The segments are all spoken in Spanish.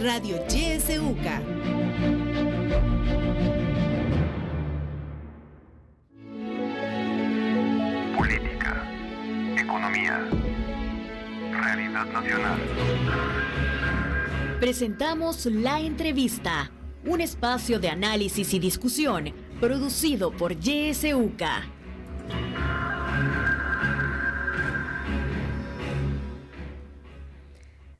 Radio YSUCA. Política, economía, realidad nacional. Presentamos La Entrevista, un espacio de análisis y discusión producido por YSUCA.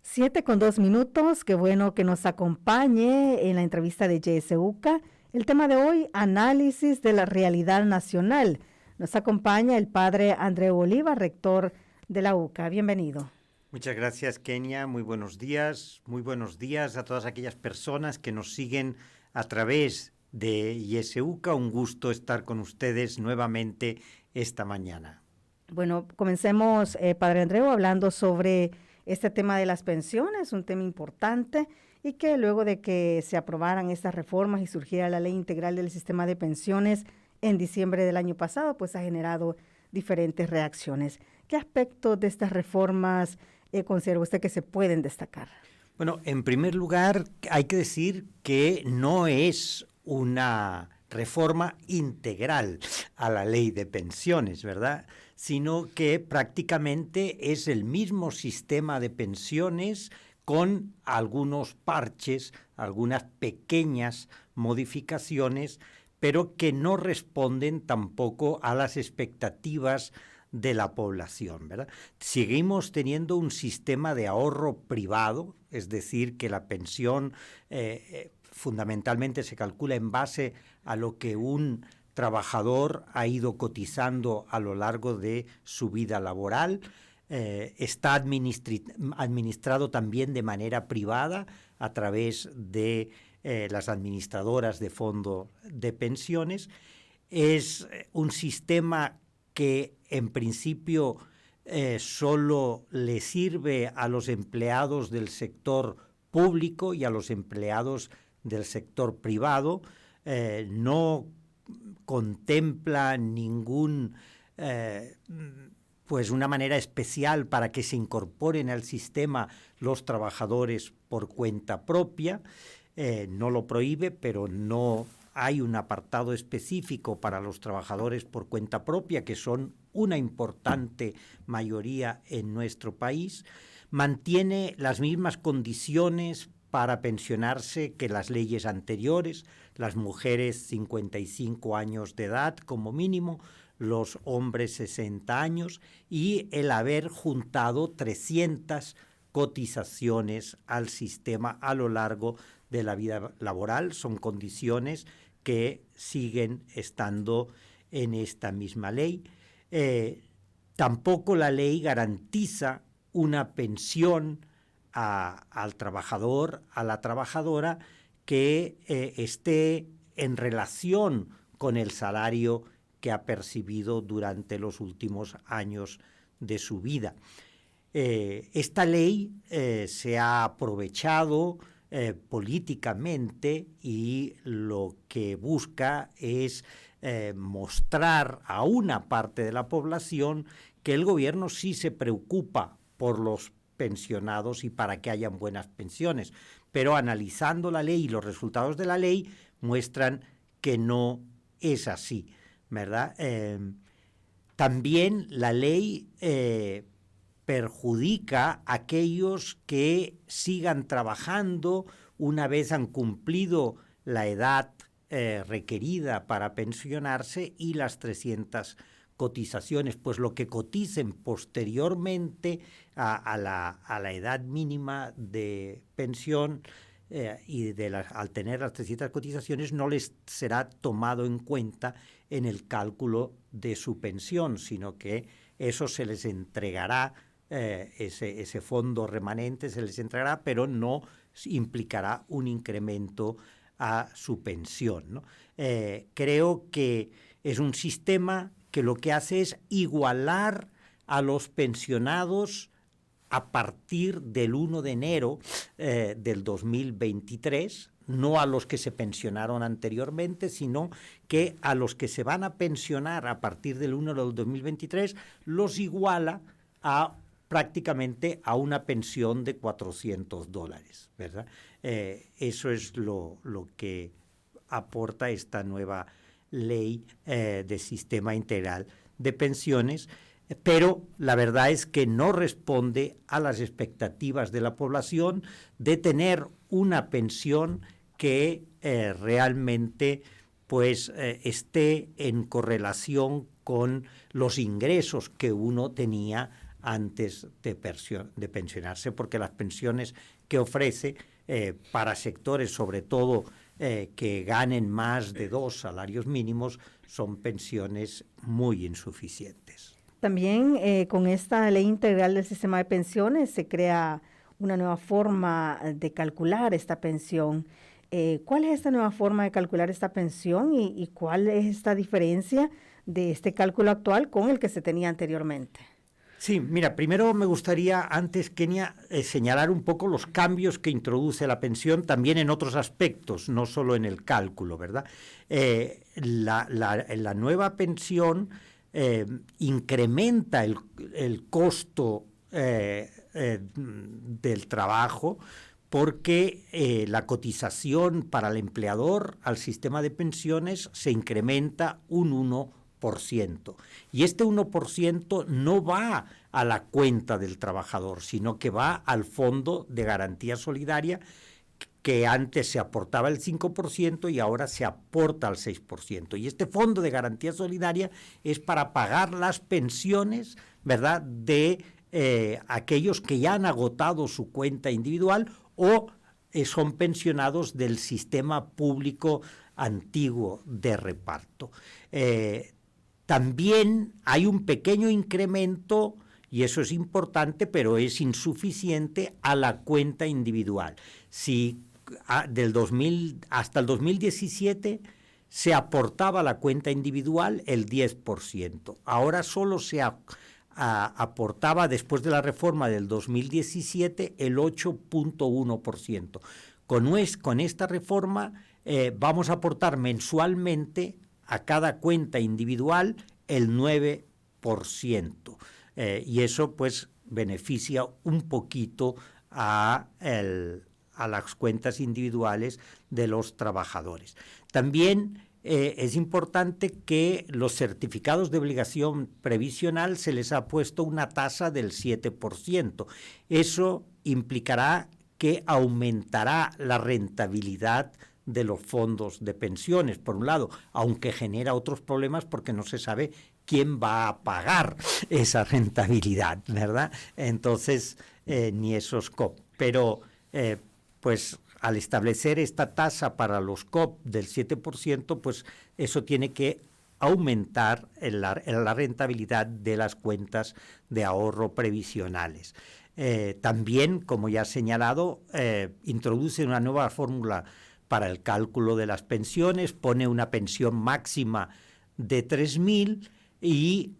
Siete con 2 minutos, qué bueno que nos acompañe en la entrevista de YSUCA. El tema de hoy, análisis de la realidad nacional. Nos acompaña el padre Andreu Oliva, rector de la UCA. Bienvenido. Muchas gracias, Kenia. Muy buenos días a todas aquellas personas que nos siguen a través de YSUCA. Un gusto estar con ustedes nuevamente esta mañana. Bueno, comencemos, padre Andreu, hablando sobre este tema de las pensiones, un tema importante, y que luego de que se aprobaran estas reformas y surgiera la ley integral del sistema de pensiones en diciembre del año pasado, pues ha generado diferentes reacciones. ¿Qué aspectos de estas reformas considera usted que se pueden destacar? Bueno, en primer lugar, hay que decir que no es una reforma integral a la ley de pensiones, ¿verdad? Sino que prácticamente es el mismo sistema de pensiones con algunos parches, algunas pequeñas modificaciones, pero que no responden tampoco a las expectativas de la población, ¿verdad? Seguimos teniendo un sistema de ahorro privado, es decir, que la pensión fundamentalmente se calcula en base a lo que un trabajador ha ido cotizando a lo largo de su vida laboral. Está administrado también de manera privada a través de las administradoras de fondo de pensiones. Es un sistema que en principio solo le sirve a los empleados del sector público y a los empleados del sector privado, no contempla una manera especial para que se incorporen al sistema los trabajadores por cuenta propia, no lo prohíbe, pero no hay un apartado específico para los trabajadores por cuenta propia, que son una importante mayoría en nuestro país. Mantiene las mismas condiciones para pensionarse que las leyes anteriores, las mujeres 55 años de edad como mínimo, los hombres 60 años y el haber juntado 300 cotizaciones al sistema a lo largo de la vida laboral. Son condiciones que siguen estando en esta misma ley. Tampoco la ley garantiza una pensión al trabajador, a la trabajadora, que esté en relación con el salario que ha percibido durante los últimos años de su vida. Esta ley se ha aprovechado políticamente y lo que busca es mostrar a una parte de la población que el gobierno sí se preocupa por los pensionados y para que hayan buenas pensiones, pero analizando la ley y los resultados de la ley muestran que no es así, ¿verdad? También la ley perjudica a aquellos que sigan trabajando una vez han cumplido la edad requerida para pensionarse y las 300 cotizaciones, pues lo que coticen posteriormente a la edad mínima de pensión al tener las 300 cotizaciones no les será tomado en cuenta en el cálculo de su pensión, sino que eso se les entregará, ese fondo remanente se les entregará, pero no implicará un incremento a su pensión, ¿no? Creo que es un sistema que lo que hace es igualar a los pensionados a partir del 1 de enero del 2023, no a los que se pensionaron anteriormente, sino que a los que se van a pensionar a partir del 1 del 2023 los iguala prácticamente a una pensión de $400, ¿verdad? Eso es lo que aporta esta nueva ley de sistema integral de pensiones, pero la verdad es que no responde a las expectativas de la población de tener una pensión que realmente pues esté en correlación con los ingresos que uno tenía antes de pensionarse, porque las pensiones que ofrece para sectores, sobre todo que ganen más de 2 salarios mínimos, son pensiones muy insuficientes. También con esta ley integral del sistema de pensiones se crea una nueva forma de calcular esta pensión. ¿Cuál es esta nueva forma de calcular esta pensión y cuál es esta diferencia de este cálculo actual con el que se tenía anteriormente? Sí, mira, primero me gustaría, antes, Kenia, señalar un poco los cambios que introduce la pensión también en otros aspectos, no solo en el cálculo, ¿verdad? La nueva pensión incrementa el costo del trabajo, porque la cotización para el empleador al sistema de pensiones se incrementa un 1%. Y este 1% no va a la cuenta del trabajador, sino que va al Fondo de Garantía Solidaria, que antes se aportaba el 5% y ahora se aporta al 6%. Y este Fondo de Garantía Solidaria es para pagar las pensiones, ¿verdad?, de aquellos que ya han agotado su cuenta individual o son pensionados del sistema público antiguo de reparto. También hay un pequeño incremento, y eso es importante, pero es insuficiente, a la cuenta individual. Si hasta el 2017 se aportaba a la cuenta individual el 10%, ahora solo se aportaba, después de la reforma del 2017, el 8.1%. Con esta reforma vamos a aportar mensualmente a cada cuenta individual el 9%. Y eso pues beneficia un poquito a las cuentas individuales de los trabajadores. También es importante que los certificados de obligación previsional se les ha puesto una tasa del 7%. Eso implicará que aumentará la rentabilidad de los fondos de pensiones, por un lado, aunque genera otros problemas porque no se sabe quién va a pagar esa rentabilidad, ¿verdad? Entonces, ni esos COP. Pero, pues, al establecer esta tasa para los COP del 7%, pues eso tiene que aumentar la rentabilidad de las cuentas de ahorro previsionales. También, como ya he señalado, introduce una nueva fórmula para el cálculo de las pensiones, pone una pensión máxima de 3,000 y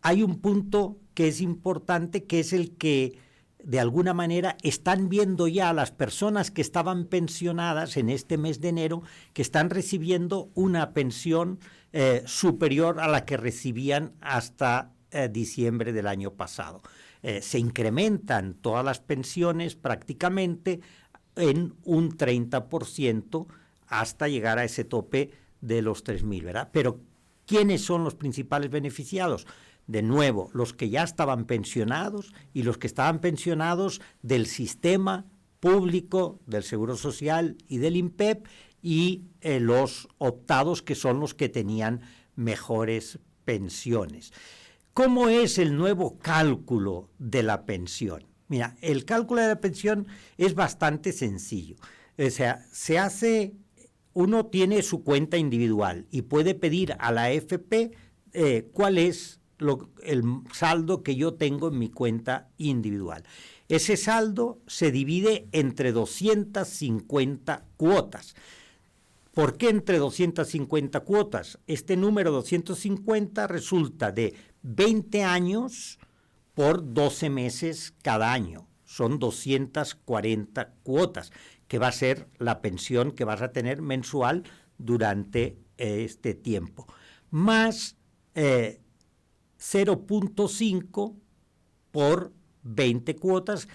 hay un punto que es importante, que es el que de alguna manera están viendo ya las personas que estaban pensionadas en este mes de enero, que están recibiendo una pensión superior a la que recibían hasta diciembre del año pasado. Se incrementan todas las pensiones prácticamente en un 30% hasta llegar a ese tope de los 3,000, ¿verdad? Pero ¿quiénes son los principales beneficiados? De nuevo, los que ya estaban pensionados y los que estaban pensionados del sistema público, del Seguro Social y del INPEP, y los optados, que son los que tenían mejores pensiones. ¿Cómo es el nuevo cálculo de la pensión? Mira, el cálculo de la pensión es bastante sencillo. O sea, uno tiene su cuenta individual y puede pedir a la AFP cuál es el saldo que yo tengo en mi cuenta individual. Ese saldo se divide entre 250 cuotas. ¿Por qué entre 250 cuotas? Este número 250 resulta de 20 años por 12 meses cada año. Son 240 cuotas, que va a ser la pensión que vas a tener mensual durante este tiempo. Más 0.5 por 20 cuotas,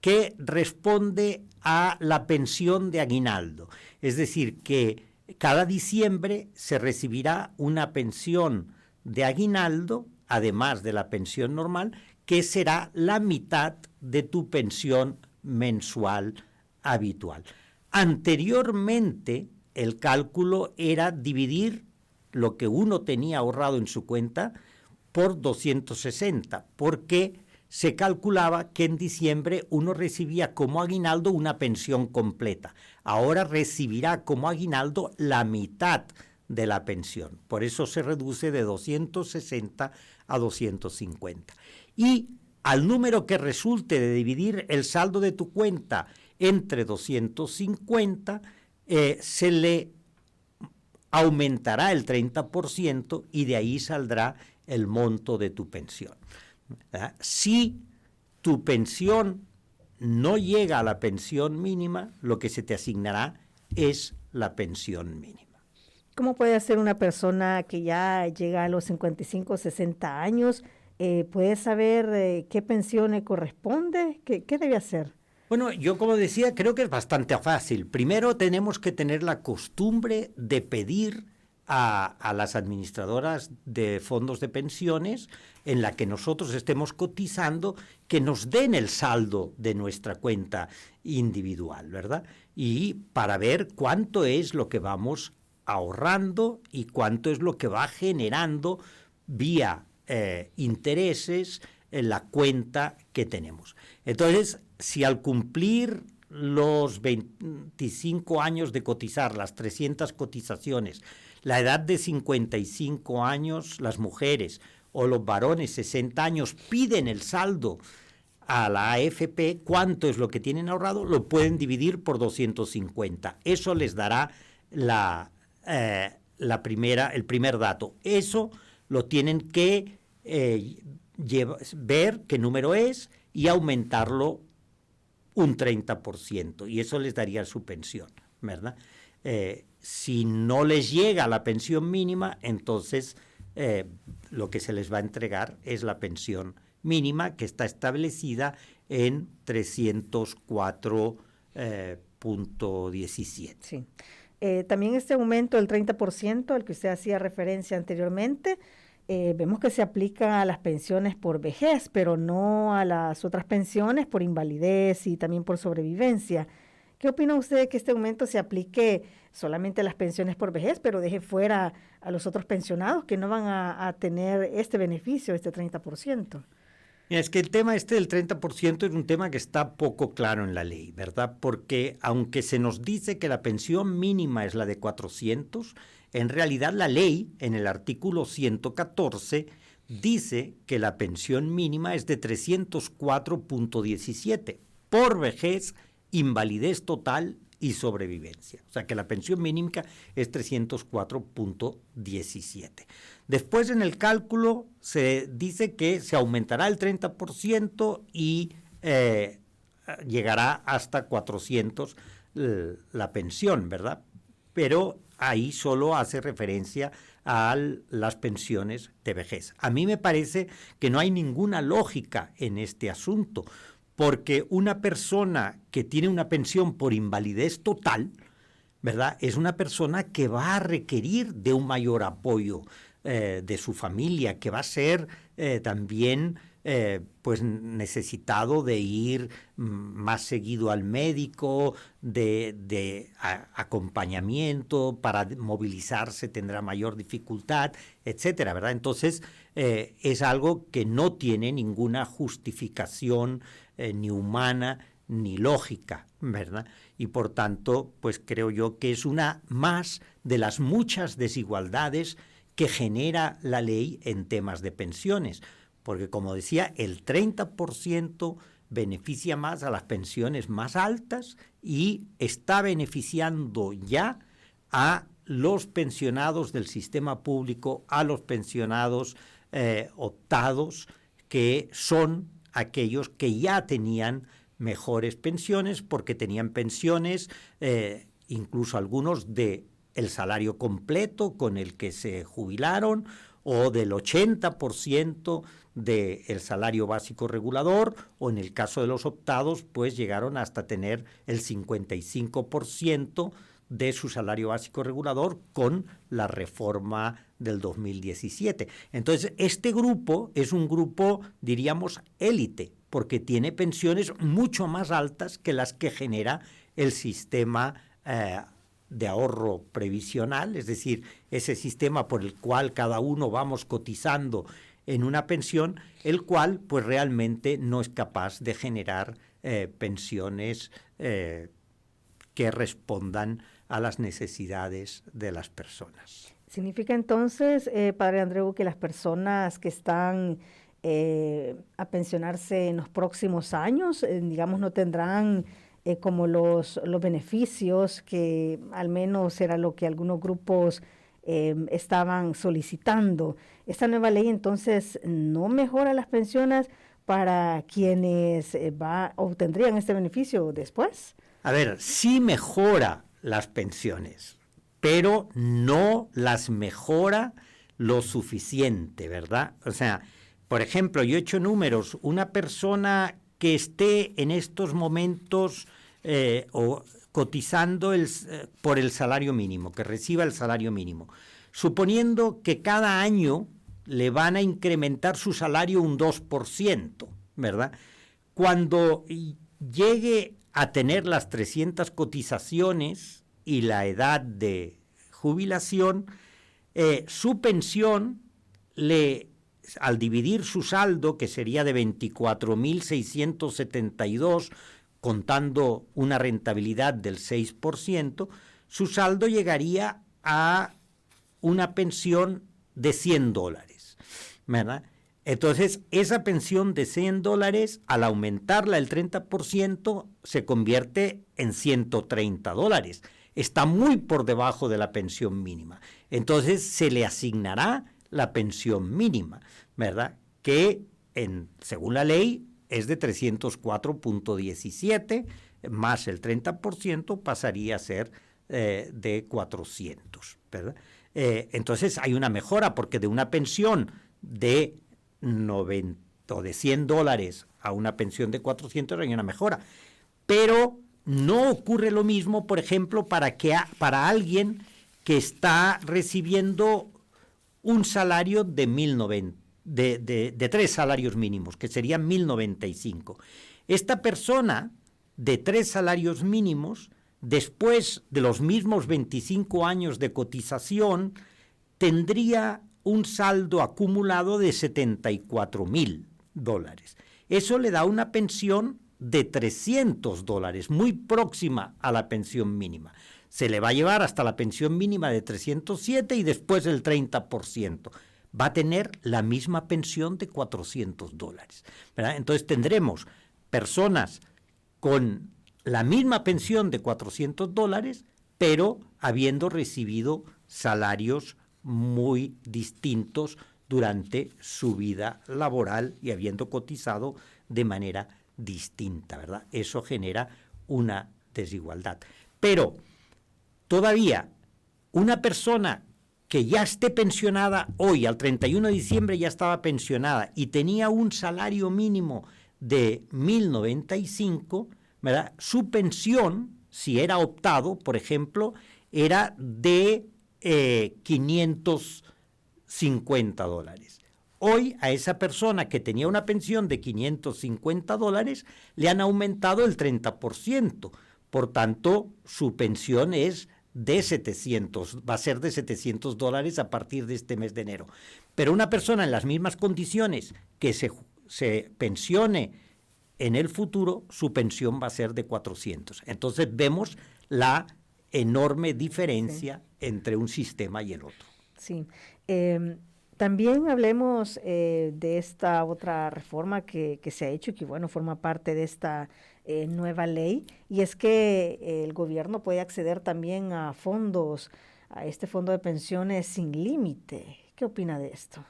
que responde a la pensión de aguinaldo. Es decir, que cada diciembre se recibirá una pensión de aguinaldo, además de la pensión normal, que será la mitad de tu pensión mensual habitual. Anteriormente, el cálculo era dividir lo que uno tenía ahorrado en su cuenta por 260, porque se calculaba que en diciembre uno recibía como aguinaldo una pensión completa. Ahora recibirá como aguinaldo la mitad de la pensión. Por eso se reduce de 260 a 250. Y al número que resulte de dividir el saldo de tu cuenta entre 250, se le aumentará el 30% y de ahí saldrá el monto de tu pensión. Si tu pensión no llega a la pensión mínima, lo que se te asignará es la pensión mínima. ¿Cómo puede hacer una persona que ya llega a los 55 o 60 años? ¿Puede saber qué pensión le corresponde? ¿Qué debe hacer? Bueno, yo como decía, creo que es bastante fácil. Primero tenemos que tener la costumbre de pedir a las administradoras de fondos de pensiones en la que nosotros estemos cotizando que nos den el saldo de nuestra cuenta individual, ¿verdad? Y para ver cuánto es lo que vamos ahorrando y cuánto es lo que va generando vía intereses en la cuenta que tenemos. Entonces, si al cumplir los 25 años de cotizar, las 300 cotizaciones, la edad de 55 años, las mujeres o los varones 60 años piden el saldo a la AFP, cuánto es lo que tienen ahorrado, lo pueden dividir por 250. Eso les dará el primer dato. Eso lo tienen que ver qué número es y aumentarlo un 30%, y eso les daría su pensión, ¿verdad? Si no les llega la pensión mínima, entonces lo que se les va a entregar es la pensión mínima, que está establecida en 304.17. Sí. También este aumento del 30% al que usted hacía referencia anteriormente, vemos que se aplica a las pensiones por vejez, pero no a las otras pensiones por invalidez y también por sobrevivencia. ¿Qué opina usted de que este aumento se aplique solamente a las pensiones por vejez, pero deje fuera a los otros pensionados que no van a tener este beneficio, este 30%? Es que el tema del 30% es un tema que está poco claro en la ley, ¿verdad? Porque aunque se nos dice que la pensión mínima es la de 400, en realidad la ley, en el artículo 114, dice que la pensión mínima es de 304.17 por vejez, invalidez total y sobrevivencia. O sea que la pensión mínima es 304.17. Después en el cálculo se dice que se aumentará el 30% y llegará hasta 400 la pensión, ¿verdad? Pero ahí solo hace referencia a las pensiones de vejez. A mí me parece que no hay ninguna lógica en este asunto, porque una persona que tiene una pensión por invalidez total, ¿verdad?, es una persona que va a requerir de un mayor apoyo de su familia, que va a ser también pues necesitado de ir más seguido al médico, de acompañamiento, para movilizarse tendrá mayor dificultad, etcétera, ¿verdad? Entonces es algo que no tiene ninguna justificación ni humana ni lógica, ¿verdad? Y por tanto, pues creo yo que es una más de las muchas desigualdades que genera la ley en temas de pensiones, porque como decía, el 30% beneficia más a las pensiones más altas y está beneficiando ya a los pensionados del sistema público, a los pensionados optados, que son aquellos que ya tenían mejores pensiones, porque tenían pensiones, incluso algunos de el salario completo con el que se jubilaron, o del 80% del salario básico regulador, o en el caso de los optados, pues llegaron hasta tener el 55% de su salario básico regulador con la reforma del 2017. Entonces, este grupo es un grupo, diríamos, élite, porque tiene pensiones mucho más altas que las que genera el sistema de ahorro previsional, es decir, ese sistema por el cual cada uno vamos cotizando en una pensión, el cual pues realmente no es capaz de generar pensiones que respondan a las necesidades de las personas. ¿Significa entonces, padre Andreu, que las personas que están a pensionarse en los próximos años, digamos, no tendrán como los beneficios que al menos era lo que algunos grupos estaban solicitando? Esta nueva ley entonces no mejora las pensiones para quienes obtendrían este beneficio después. A ver, sí mejora las pensiones, pero no las mejora lo suficiente, ¿verdad? O sea, por ejemplo, yo he hecho números, una persona que esté en estos momentos o cotizando por el salario mínimo, que reciba el salario mínimo, suponiendo que cada año le van a incrementar su salario un 2%, ¿verdad? Cuando llegue a tener las 300 cotizaciones y la edad de jubilación, su pensión, al dividir su saldo, que sería de 24.672, contando una rentabilidad del 6%, su saldo llegaría a una pensión de $100, ¿verdad? Entonces, esa pensión de $100, al aumentarla el 30%, se convierte en $130. Está muy por debajo de la pensión mínima. Entonces, se le asignará la pensión mínima, ¿verdad? Que, según la ley, es de 304.17, más el 30% pasaría a ser de 400, ¿verdad? Entonces, hay una mejora, porque de una pensión de $100 a una pensión de 400 hay una mejora, pero no ocurre lo mismo, por ejemplo, para alguien que está recibiendo un salario de 1.090, de 3 salarios mínimos, que serían 1.095. Esta persona de 3 salarios mínimos, después de los mismos 25 años de cotización, tendría un saldo acumulado de $74,000. Eso le da una pensión de $300, muy próxima a la pensión mínima. Se le va a llevar hasta la pensión mínima de 307 y después el 30%. Va a tener la misma pensión de $400, ¿verdad? Entonces tendremos personas con la misma pensión de $400, pero habiendo recibido salarios muy distintos durante su vida laboral y habiendo cotizado de manera distinta, ¿verdad? Eso genera una desigualdad. Pero todavía una persona que ya esté pensionada hoy, al 31 de diciembre ya estaba pensionada y tenía un salario mínimo de 1.095, ¿verdad? Su pensión, si era optado, por ejemplo, era de $550. Hoy a esa persona que tenía una pensión de $550 le han aumentado el 30%. Por tanto, su pensión es de 700, va a ser de $700 a partir de este mes de enero. Pero una persona en las mismas condiciones que se pensione en el futuro, su pensión va a ser de 400. Entonces vemos la enorme diferencia entre un sistema y el otro. Sí. También hablemos de esta otra reforma que se ha hecho y que, bueno, forma parte de esta nueva ley, y es que el gobierno puede acceder también a fondos, a este fondo de pensiones sin límite. ¿Qué opina de esto?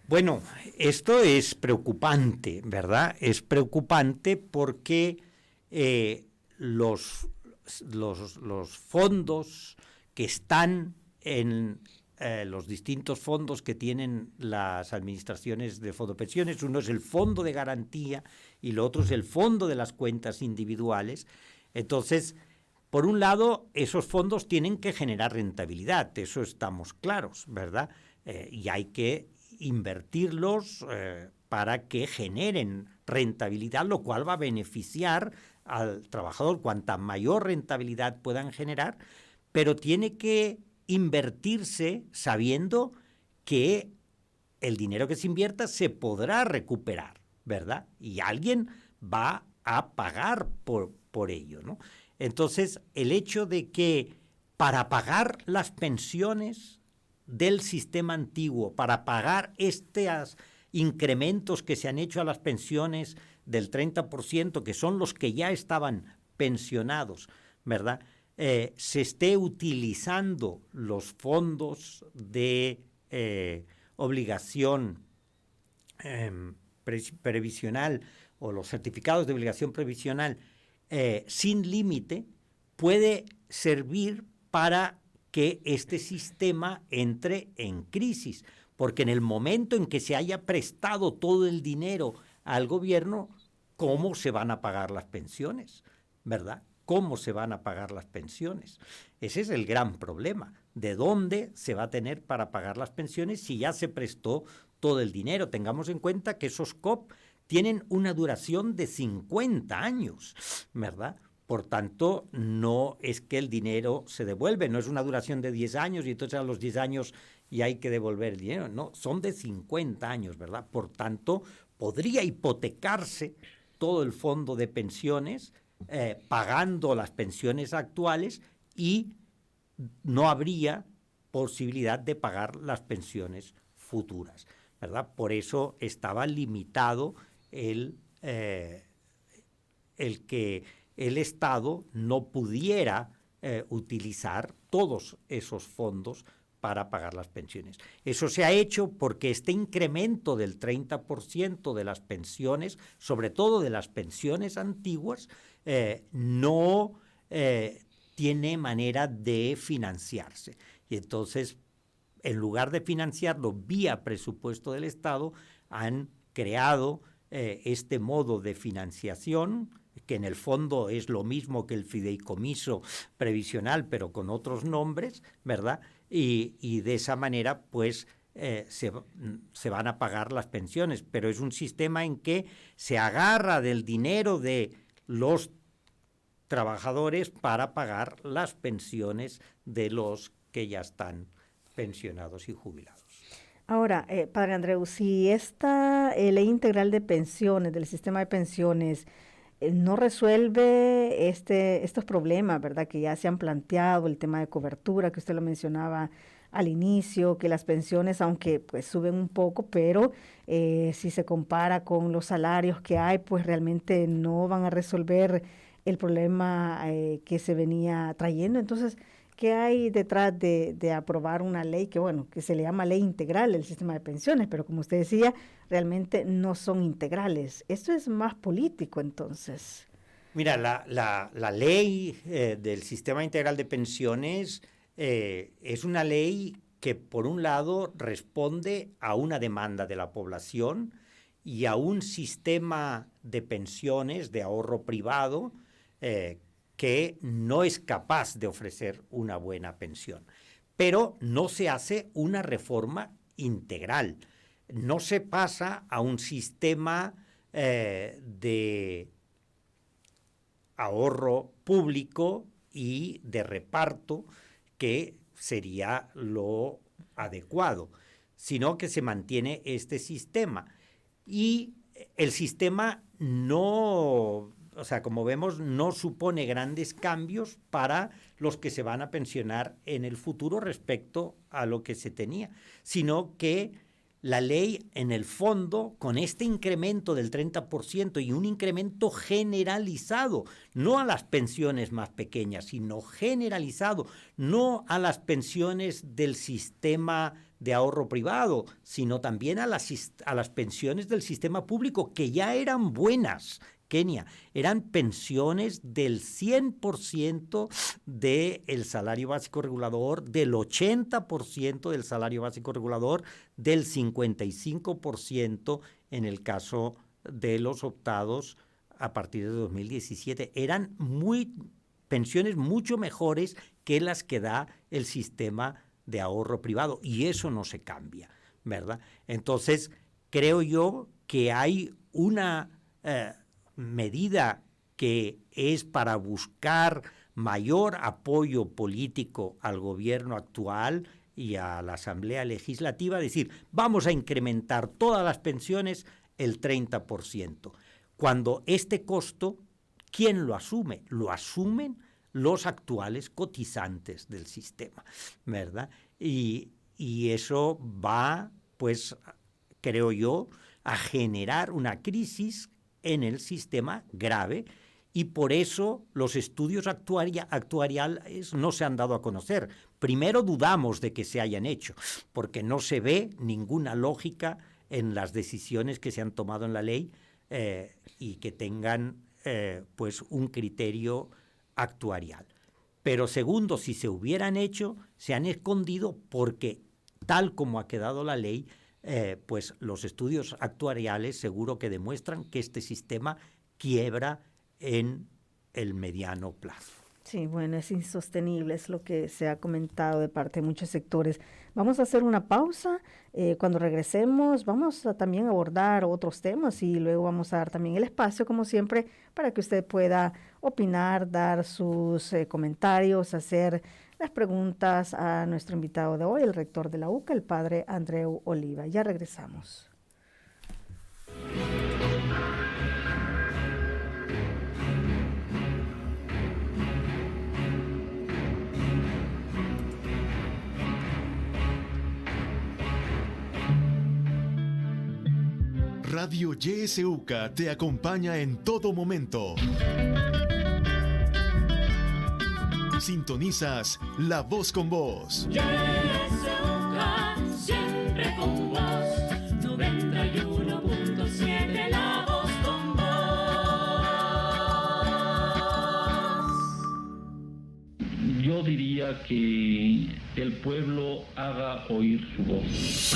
Bueno, esto es preocupante, ¿verdad? Es preocupante porque los fondos que están los distintos fondos que tienen las administraciones de fondo de pensiones. Uno es el fondo de garantía y lo otro es el fondo de las cuentas individuales. Entonces, por un lado, esos fondos tienen que generar rentabilidad, eso estamos claros, ¿verdad? Y hay que invertirlos para que generen rentabilidad, lo cual va a beneficiar al trabajador. Cuanta mayor rentabilidad puedan generar, pero tiene que invertirse sabiendo que el dinero que se invierta se podrá recuperar, ¿verdad? Y alguien va a pagar por ello, ¿no? Entonces, el hecho de que para pagar las pensiones del sistema antiguo, para pagar estos incrementos que se han hecho a las pensiones del 30%, que son los que ya estaban pensionados, ¿verdad? Se esté utilizando los fondos de obligación previsional o los certificados de obligación previsional sin límite, puede servir para que este sistema entre en crisis, porque en el momento en que se haya prestado todo el dinero al gobierno, ¿cómo se van a pagar las pensiones? ¿Verdad? ¿Cómo se van a pagar las pensiones? Ese es el gran problema. ¿De dónde se va a tener para pagar las pensiones si ya se prestó todo el dinero? Tengamos en cuenta que esos COP tienen una duración de 50 años, ¿verdad? Por tanto, no es que el dinero se devuelve, no es una duración de 10 años y entonces a los 10 años ya hay que devolver el dinero. No, son de 50 años, ¿verdad? Por tanto, podría hipotecarse todo el fondo de pensiones pagando las pensiones actuales y no habría posibilidad de pagar las pensiones futuras, ¿verdad? Por eso estaba limitado el que el Estado no pudiera utilizar todos esos fondos para pagar las pensiones. Eso se ha hecho porque este incremento del 30% de las pensiones, sobre todo de las pensiones antiguas, no tiene manera de financiarse. Y entonces, en lugar de financiarlo vía presupuesto del Estado, han creado este modo de financiación, que en el fondo es lo mismo que el fideicomiso previsional, pero con otros nombres, ¿verdad? Y de esa manera, pues, se van a pagar las pensiones. Pero es un sistema en que se agarra del dinero de los trabajadores para pagar las pensiones de los que ya están pensionados y jubilados. Ahora, Padre Andreu, si esta ley integral de pensiones, del sistema de pensiones, no resuelve estos problemas, ¿verdad?, que ya se han planteado, el tema de cobertura, que usted lo mencionaba al inicio, que las pensiones, aunque pues suben un poco, pero si se compara con los salarios que hay, pues realmente no van a resolver el problema que se venía trayendo. Entonces, ¿qué hay detrás de aprobar una ley que, bueno, que se le llama ley integral del sistema de pensiones, pero como usted decía, realmente no son integrales? Esto es más político, entonces. Mira, la ley del sistema integral de pensiones es una ley que, por un lado, responde a una demanda de la población y a un sistema de pensiones, de ahorro privado, que no es capaz de ofrecer una buena pensión. Pero no se hace una reforma integral. No se pasa a un sistema de ahorro público y de reparto, que sería lo adecuado, sino que se mantiene este sistema. Y el sistema no, o sea, como vemos, no supone grandes cambios para los que se van a pensionar en el futuro respecto a lo que se tenía, sino que la ley, en el fondo, con este incremento del 30% y un incremento generalizado, no a las pensiones más pequeñas, sino generalizado, no a las pensiones del sistema de ahorro privado, sino también a las pensiones del sistema público, que ya eran buenas, Kenia. Eran pensiones del 100% del salario básico regulador, del 80% del salario básico regulador, del 55% en el caso de los optados a partir de 2017. Eran pensiones mucho mejores que las que da el sistema de ahorro privado, y eso no se cambia, ¿verdad? Entonces, creo yo que hay una medida que es para buscar mayor apoyo político al gobierno actual y a la Asamblea Legislativa, decir, vamos a incrementar todas las pensiones el 30%. Cuando este costo, ¿quién lo asume? Lo asumen los actuales cotizantes del sistema, ¿verdad? Y eso va, pues, creo yo, a generar una crisis en el sistema grave, y por eso los estudios actuariales no se han dado a conocer. Primero, dudamos de que se hayan hecho, porque no se ve ninguna lógica en las decisiones que se han tomado en la ley y que tengan pues un criterio actuarial. Pero segundo, si se hubieran hecho, se han escondido porque, tal como ha quedado la ley, pues los estudios actuariales seguro que demuestran que este sistema quiebra en el mediano plazo. Sí, bueno, es insostenible, es lo que se ha comentado de parte de muchos sectores. Vamos a hacer una pausa. Cuando regresemos vamos a también abordar otros temas y luego vamos a dar también el espacio, como siempre, para que usted pueda opinar, dar sus comentarios, hacer las preguntas a nuestro invitado de hoy, el rector de la UCA, el padre Andreu Oliva. Ya regresamos. Radio YSUCA te acompaña en todo momento. Sintonizas La Voz con Vos. YSUCA, siempre con vos. 91.7, La Voz con vos. Yo diría que el pueblo haga oír su voz.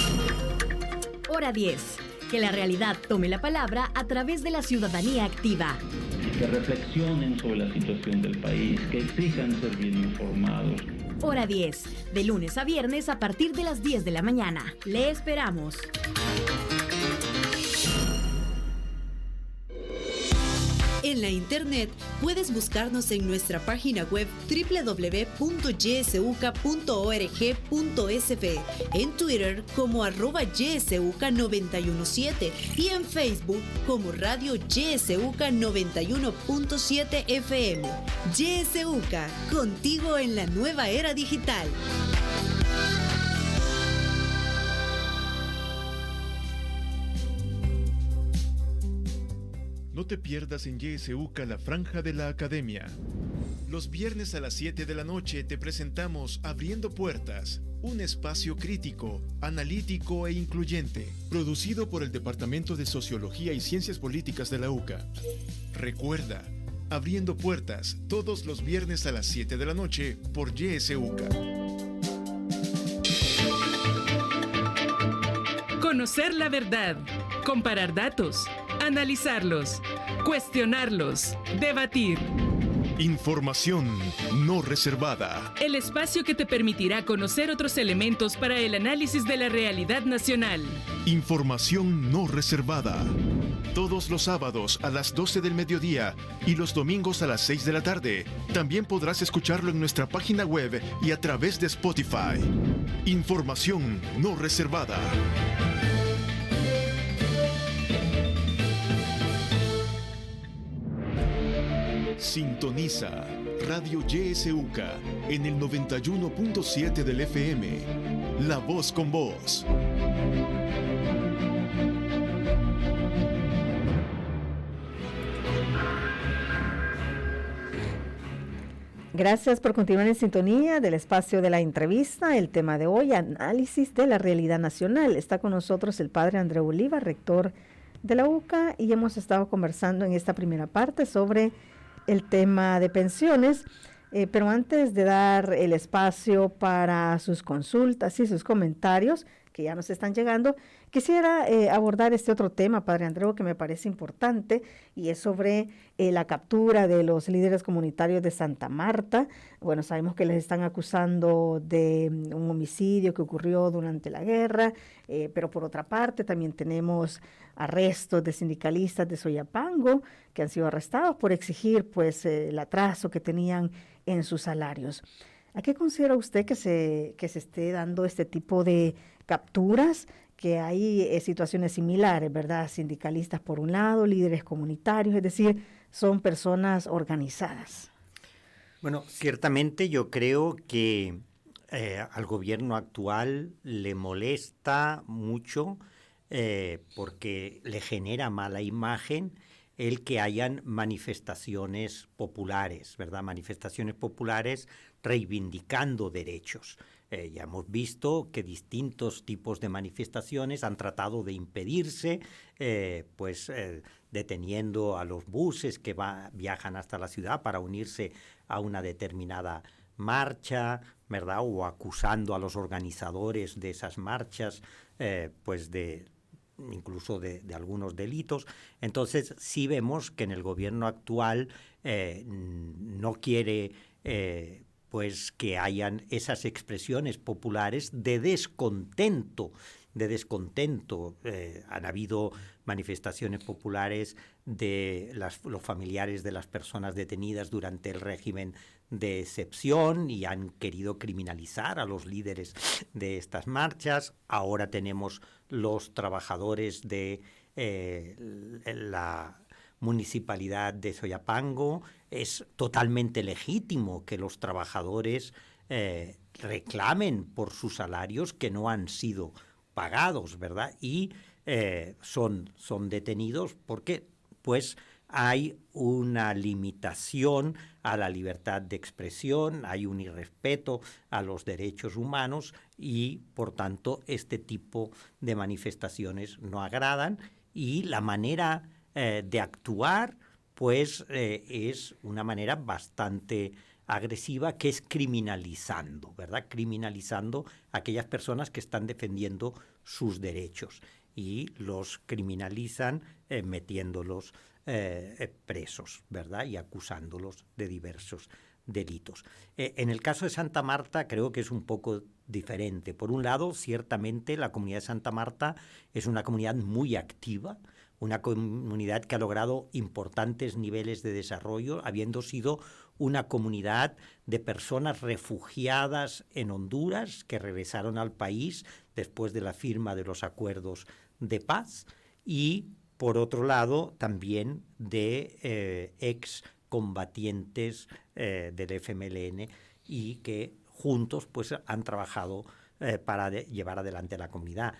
Hora 10. Que la realidad tome la palabra a través de la ciudadanía activa. Que reflexionen sobre la situación del país, que exijan ser bien informados. Hora 10. De lunes a viernes a partir de las 10 de la mañana. Le esperamos. En la internet puedes buscarnos en nuestra página web www.ysuca.org.sb, en Twitter como @ysuca917 y en Facebook como Radio YSUCA 91.7 FM. YSUCA, contigo en la nueva era digital. No te pierdas en YSUCA la franja de la academia. Los viernes a las 7 de la noche te presentamos Abriendo Puertas, un espacio crítico, analítico e incluyente, producido por el Departamento de Sociología y Ciencias Políticas de la UCA. Recuerda, Abriendo Puertas, todos los viernes a las 7 de la noche por YSUCA. Conocer la verdad, comparar datos, analizarlos, cuestionarlos, debatir. Información no reservada. El espacio que te permitirá conocer otros elementos para el análisis de la realidad nacional. Información no reservada. Todos los sábados a las 12 del mediodía y los domingos a las 6 de la tarde. También podrás escucharlo en nuestra página web y a través de Spotify. Información no reservada. Sintoniza Radio YSUCA en el 91.7 del FM. La Voz con Vos. Gracias por continuar en sintonía del espacio de la entrevista. El tema de hoy, análisis de la realidad nacional. Está con nosotros el padre Andreu Oliva, rector de la UCA y hemos estado conversando en esta primera parte sobre el tema de pensiones. Pero antes de dar el espacio para sus consultas y sus comentarios, que ya nos están llegando, quisiera abordar este otro tema, Padre Andreu, que me parece importante, y es sobre la captura de los líderes comunitarios de Santa Marta. Bueno, sabemos que les están acusando de un homicidio que ocurrió durante la guerra, pero por otra parte también tenemos arrestos de sindicalistas de Soyapango que han sido arrestados por exigir pues el atraso que tenían en sus salarios. ¿A qué considera usted que se esté dando este tipo de capturas? Que hay situaciones similares, ¿verdad? Sindicalistas por un lado, líderes comunitarios, es decir, son personas organizadas. Bueno, ciertamente yo creo que al gobierno actual le molesta mucho porque le genera mala imagen el que hayan manifestaciones populares, ¿verdad? Manifestaciones populares reivindicando derechos. Ya hemos visto que distintos tipos de manifestaciones han tratado de impedirse, deteniendo a los buses que viajan hasta la ciudad para unirse a una determinada marcha, ¿verdad? O acusando a los organizadores de esas marchas, incluso de algunos delitos. Entonces sí vemos que en el gobierno actual no quiere que hayan esas expresiones populares de descontento. Han habido manifestaciones populares de los familiares de las personas detenidas durante el régimen de excepción y han querido criminalizar a los líderes de estas marchas. Ahora tenemos los trabajadores de la municipalidad de Soyapango. Es totalmente legítimo que los trabajadores reclamen por sus salarios que no han sido pagados, ¿verdad? Y son detenidos porque pues hay una limitación a la libertad de expresión, hay un irrespeto a los derechos humanos y, por tanto, este tipo de manifestaciones no agradan y la manera de actuar pues es una manera bastante agresiva, que es criminalizando, ¿verdad? Criminalizando a aquellas personas que están defendiendo sus derechos y los criminalizan metiéndolos presos, ¿verdad? Y acusándolos de diversos delitos. En el caso de Santa Marta creo que es un poco diferente. Por un lado, ciertamente la comunidad de Santa Marta es una comunidad muy activa, una comunidad que ha logrado importantes niveles de desarrollo, habiendo sido una comunidad de personas refugiadas en Honduras que regresaron al país después de la firma de los acuerdos de paz y, por otro lado, también de excombatientes del FMLN y que juntos pues han trabajado para llevar adelante la comunidad.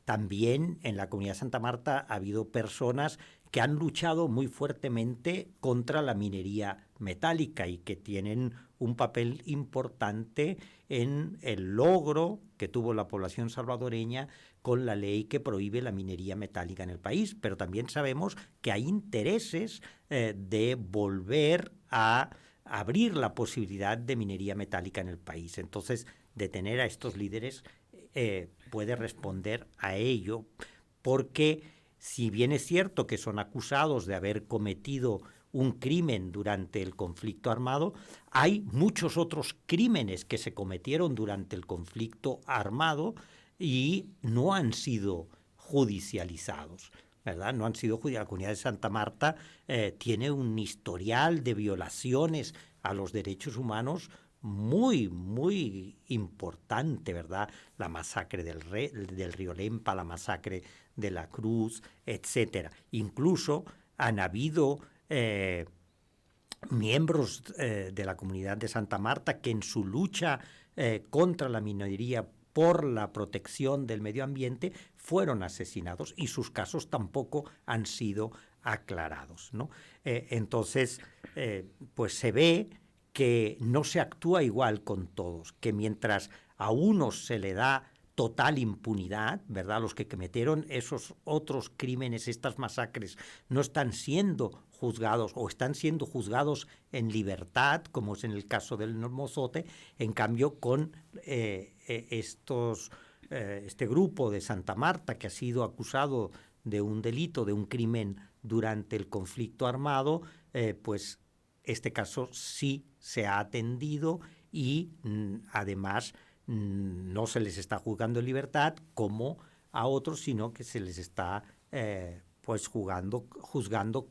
También en la comunidad de Santa Marta ha habido personas que han luchado muy fuertemente contra la minería metálica y que tienen un papel importante en el logro que tuvo la población salvadoreña con la ley que prohíbe la minería metálica en el país. Pero también sabemos que hay intereses de volver a abrir la posibilidad de minería metálica en el país. Entonces, detener a estos líderes puede responder a ello, porque si bien es cierto que son acusados de haber cometido un crimen durante el conflicto armado, hay muchos otros crímenes que se cometieron durante el conflicto armado y no han sido judicializados, ¿verdad? No han sido judicializados. La comunidad de Santa Marta tiene un historial de violaciones a los derechos humanos muy, muy importante, ¿verdad? La masacre del Río Lempa, la masacre de la Cruz, etcétera. Incluso han habido miembros de la comunidad de Santa Marta que en su lucha contra la minería por la protección del medio ambiente fueron asesinados y sus casos tampoco han sido aclarados, ¿no? Entonces, pues se ve que no se actúa igual con todos, que mientras a unos se le da total impunidad, ¿verdad? Los que cometieron esos otros crímenes, estas masacres, no están siendo juzgados o están siendo juzgados en libertad, como es en el caso del Mozote. En cambio, con este grupo de Santa Marta que ha sido acusado de un delito, de un crimen durante el conflicto armado, pues este caso sí se ha atendido y además no se les está juzgando en libertad como a otros, sino que se les está juzgando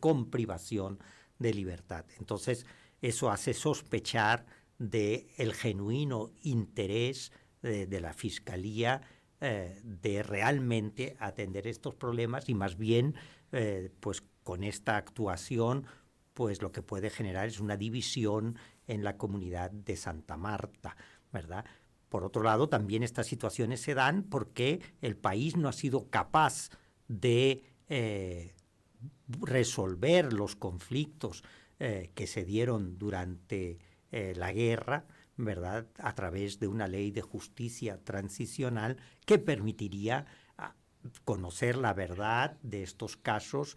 con privación de libertad. Entonces, eso hace sospechar del genuino interés de la Fiscalía de realmente atender estos problemas y más bien, pues con esta actuación, pues lo que puede generar es una división en la comunidad de Santa Marta, ¿verdad? Por otro lado, también estas situaciones se dan porque el país no ha sido capaz de resolver los conflictos que se dieron durante la guerra, ¿verdad? A través de una ley de justicia transicional que permitiría conocer la verdad de estos casos,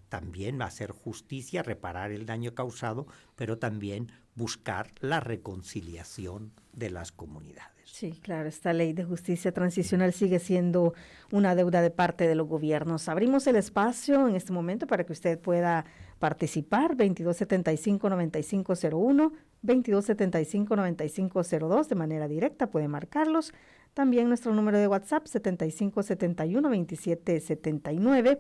también hacer justicia, reparar el daño causado, pero también buscar la reconciliación de las comunidades. Sí, claro, esta ley de justicia transicional sigue siendo una deuda de parte de los gobiernos. Abrimos el espacio en este momento para que usted pueda participar, 2275-9501, 2275-9502, de manera directa, puede marcarlos. También nuestro número de WhatsApp, 7571-2779.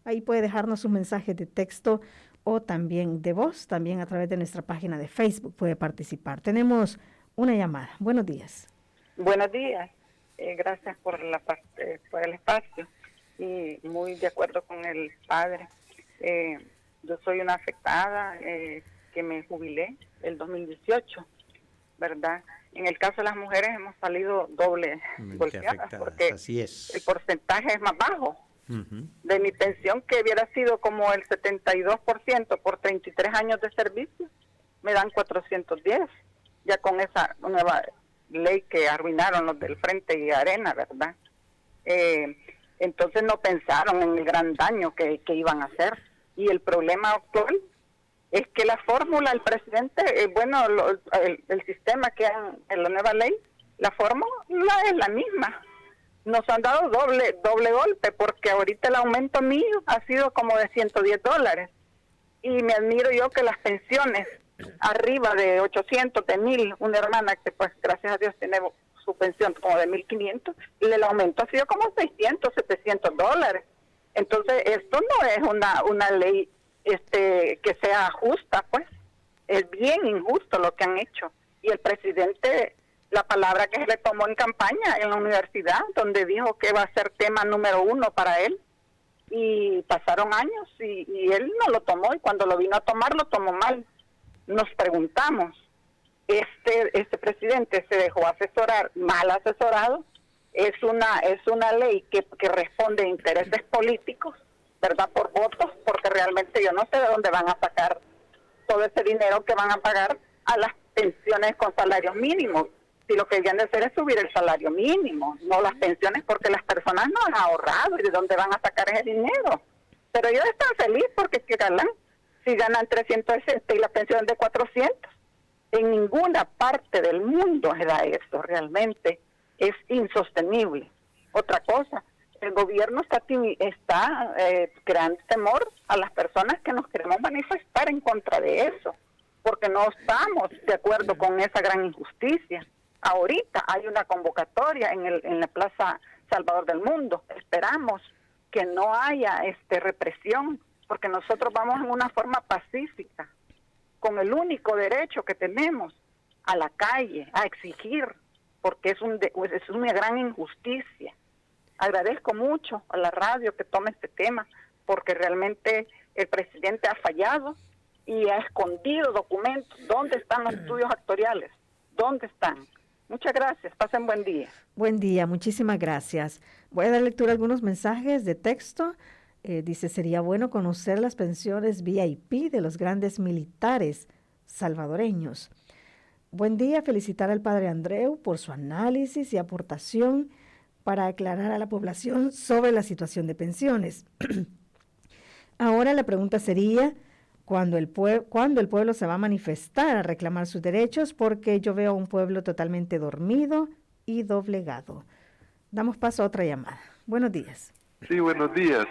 Ahí puede dejarnos un mensaje de texto o también de voz. También a través de nuestra página de Facebook puede participar. Tenemos una llamada. Buenos días. Buenos días. Gracias por el espacio. Y muy de acuerdo con el padre. Yo soy una afectada que me jubilé el 2018, ¿verdad? En el caso de las mujeres hemos salido doble golpeadas porque así es. El porcentaje es más bajo. Uh-huh. De mi pensión, que hubiera sido como el 72% por 33 años de servicio, me dan 410, ya con esa nueva ley que arruinaron los del Frente y Arena, ¿verdad? Entonces no pensaron en el gran daño que iban a hacer. Y el problema actual es que la fórmula, el presidente, el sistema que han en la nueva ley, la fórmula es la misma. Nos han dado doble golpe, porque ahorita el aumento mío ha sido como de $110. Y me admiro yo que las pensiones arriba de 800, de 1,000, una hermana que pues gracias a Dios tiene su pensión como de 1,500, y el aumento ha sido como $600, $700. Entonces esto no es una ley que sea justa, pues es bien injusto lo que han hecho. Y el presidente, la palabra que se le tomó en campaña en la universidad, donde dijo que va a ser tema número 1 para él, y pasaron años y él no lo tomó, y cuando lo vino a tomar lo tomó mal. Nos preguntamos, este presidente se dejó asesorar, mal asesorado. Es una ley que responde a intereses políticos, ¿verdad? Por votos, porque realmente yo no sé de dónde van a sacar todo ese dinero que van a pagar a las pensiones con salarios mínimos. Si lo que querían hacer es subir el salario mínimo, no las pensiones, porque las personas no han ahorrado, y de dónde van a sacar ese dinero. Pero ellos están felices porque ¿qué ganan? Si ganan 360 y la pensión es de 400. En ninguna parte del mundo se da eso, realmente es insostenible. Otra cosa, el gobierno está creando temor a las personas que nos queremos manifestar en contra de eso, porque no estamos de acuerdo con esa gran injusticia. Ahorita hay una convocatoria en la Plaza Salvador del Mundo. Esperamos que no haya represión, porque nosotros vamos en una forma pacífica, con el único derecho que tenemos a la calle, a exigir, porque es una gran injusticia. Agradezco mucho a la radio que tome este tema, porque realmente el presidente ha fallado y ha escondido documentos. ¿Dónde están los estudios actuariales? ¿Dónde están? Muchas gracias, pasen buen día. Buen día, muchísimas gracias. Voy a dar lectura a algunos mensajes de texto. Dice, sería bueno conocer las pensiones VIP de los grandes militares salvadoreños. Buen día, felicitar al padre Andreu por su análisis y aportación para aclarar a la población sobre la situación de pensiones. Ahora la pregunta sería, ¿cuándo el pueblo se va a manifestar a reclamar sus derechos? Porque yo veo a un pueblo totalmente dormido y doblegado. Damos paso a otra llamada. Buenos días. Sí, buenos días.